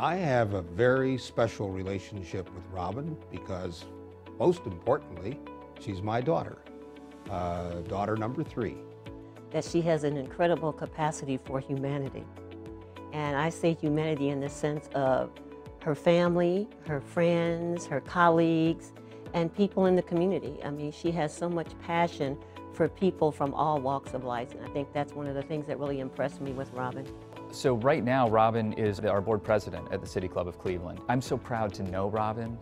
I have a very special relationship with Robyn because, most importantly, she's my daughter, daughter number 3. That she has an incredible capacity for humanity. And I say humanity in the sense of her family, her friends, her colleagues, and people in the community. I mean, she has so much passion for people from all walks of life, and I think that's one of the things that really impressed me with Robyn. So right now, Robyn is our board president at the City Club of Cleveland. I'm so proud to know Robyn.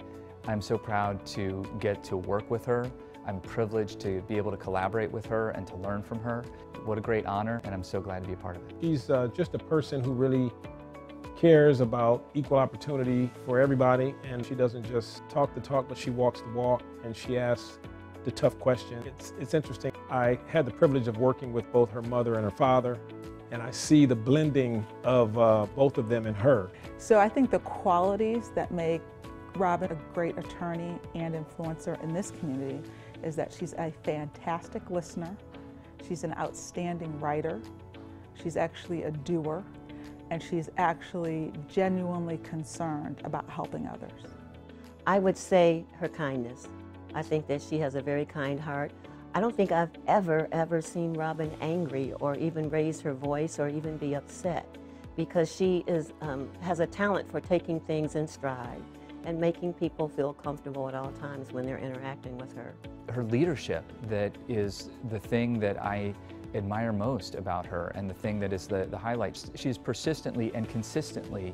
I'm so proud to get to work with her. I'm privileged to be able to collaborate with her and to learn from her. What a great honor, and I'm so glad to be a part of it. She's just a person who really cares about equal opportunity for everybody, and she doesn't just talk the talk, but she walks the walk, and she asks the tough question. It's interesting. I had the privilege of working with both her mother and her father, and I see the blending of both of them in her. So I think the qualities that make Robyn a great attorney and influencer in this community is that she's a fantastic listener, she's an outstanding writer, she's actually a doer, and she's actually genuinely concerned about helping others. I would say her kindness. I think that she has a very kind heart. I don't think I've ever seen Robyn angry or even raise her voice or even be upset, because she has a talent for taking things in stride and making people feel comfortable at all times when they're interacting with her. Her leadership, that is the thing that I admire most about her, and the thing that is the highlight. She's persistently and consistently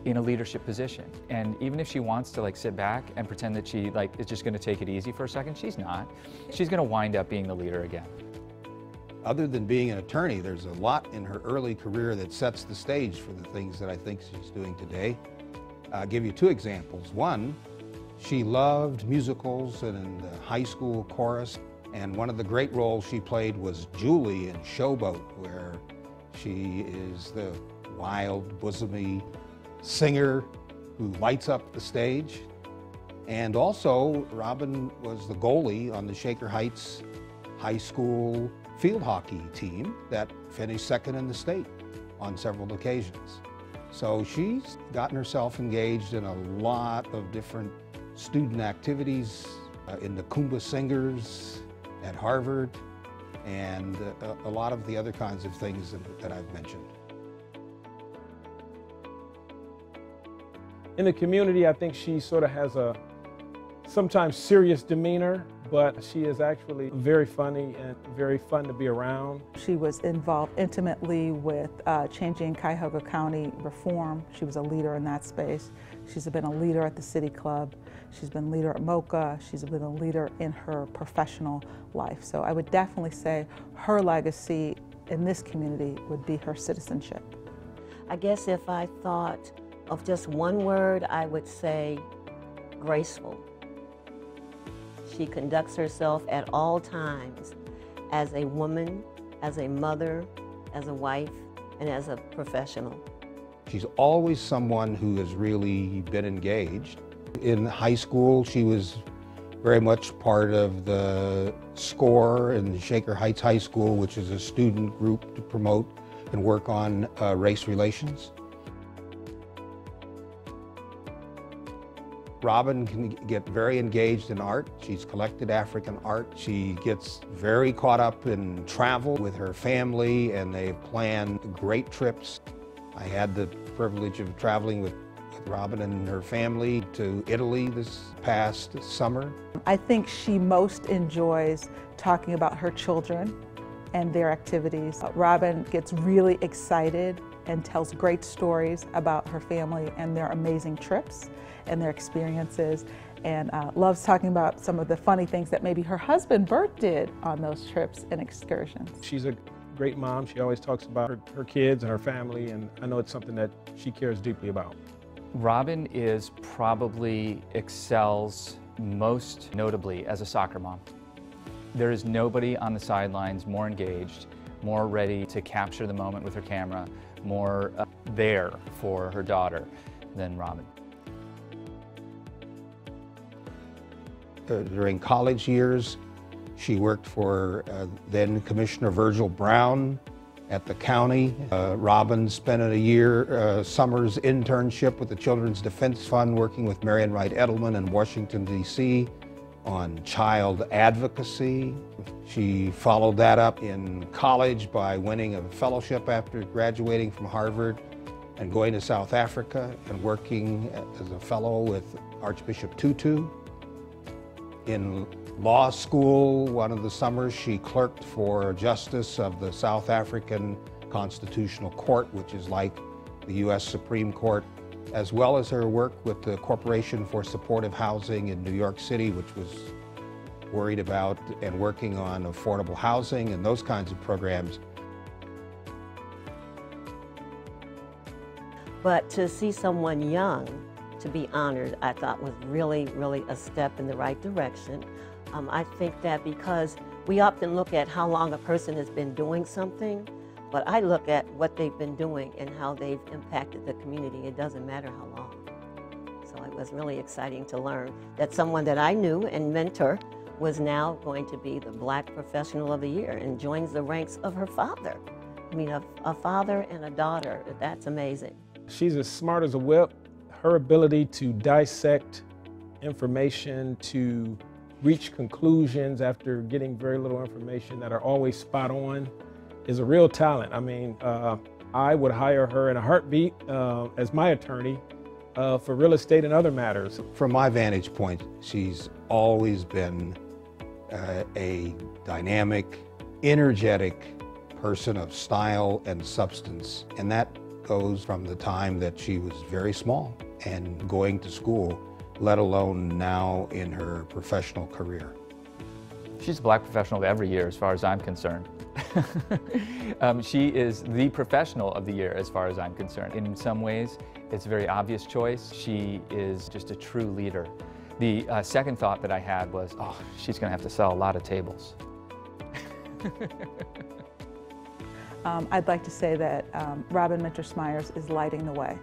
in a leadership position. And even if she wants to sit back and pretend that she is just going to take it easy for a second, she's not. She's going to wind up being the leader again. Other than being an attorney, there's a lot in her early career that sets the stage for the things that I think she's doing today. I'll give you 2 examples. One, she loved musicals and in the high school chorus, and one of the great roles she played was Julie in Showboat, where she is the wild, bosomy singer who lights up the stage. And also, Robyn was the goalie on the Shaker Heights high school field hockey team that finished 2nd in the state on several occasions. So she's gotten herself engaged in a lot of different student activities, in the Kumba Singers at Harvard, and a lot of the other kinds of things that I've mentioned. In the community, I think she sort of has a sometimes serious demeanor, but she is actually very funny and very fun to be around. She was involved intimately with changing Cuyahoga County reform. She was a leader in that space. She's been a leader at the City Club. She's been a leader at MoCA. She's been a leader in her professional life. So I would definitely say her legacy in this community would be her citizenship. I guess if I thought of just one word, I would say graceful. She conducts herself at all times as a woman, as a mother, as a wife, and as a professional. She's always someone who has really been engaged. In high school, she was very much part of the SCORE in the Shaker Heights High School, which is a student group to promote and work on race relations. Robyn can get very engaged in art. She's collected African art. She gets very caught up in travel with her family, and they've planned great trips. I had the privilege of traveling with Robyn and her family to Italy this past summer. I think she most enjoys talking about her children and their activities. Robyn gets really excited and tells great stories about her family and their amazing trips and their experiences, and loves talking about some of the funny things that maybe her husband Bert did on those trips and excursions. She's a great mom. She always talks about her kids and her family, and I know it's something that she cares deeply about. Robyn is probably excels most notably as a soccer mom. There is nobody on the sidelines more engaged, more ready to capture the moment with her camera, more there for her daughter than Robyn. During college years, she worked for then Commissioner Virgil Brown at the county. Robyn spent a year summer's internship with the Children's Defense Fund working with Marian Wright Edelman in Washington, D.C. on child advocacy. She followed that up in college by winning a fellowship after graduating from Harvard and going to South Africa and working as a fellow with Archbishop Tutu. In law school, one of the summers, she clerked for Justice of the South African Constitutional Court, which is like the U.S. Supreme Court, as well as her work with the Corporation for Supportive Housing in New York City, which was worried about and working on affordable housing and those kinds of programs. But to see someone young to be honored, I thought was really, really a step in the right direction. I think that because we often look at how long a person has been doing something, but I look at what they've been doing and how they've impacted the community. It doesn't matter how long. So it was really exciting to learn that someone that I knew and mentor was now going to be the Black Professional of the Year and joins the ranks of her father. I mean, a father and a daughter, that's amazing. She's as smart as a whip. Her ability to dissect information, to reach conclusions after getting very little information that are always spot on is a real talent. I mean, I would hire her in a heartbeat as my attorney for real estate and other matters. From my vantage point, she's always been a dynamic, energetic person of style and substance, and that goes from the time that she was very small and going to school, let alone now in her professional career. She's a Black Professional of every year as far as I'm concerned. She is the Professional of the Year as far as I'm concerned. In some ways, it's a very obvious choice. She is just a true leader. The second thought that I had was, oh, she's going to have to sell a lot of tables. I'd like to say that Robyn Minter Smyers is lighting the way.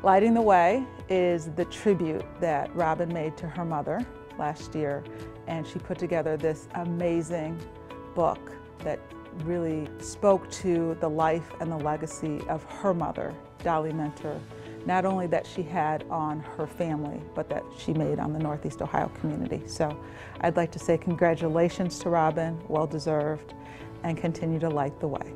Lighting the Way is the tribute that Robyn made to her mother last year, and she put together this amazing book that really spoke to the life and the legacy of her mother, Dolly Minter, not only that she had on her family, but that she made on the Northeast Ohio community. So I'd like to say congratulations to Robyn, well deserved, and continue to light the way.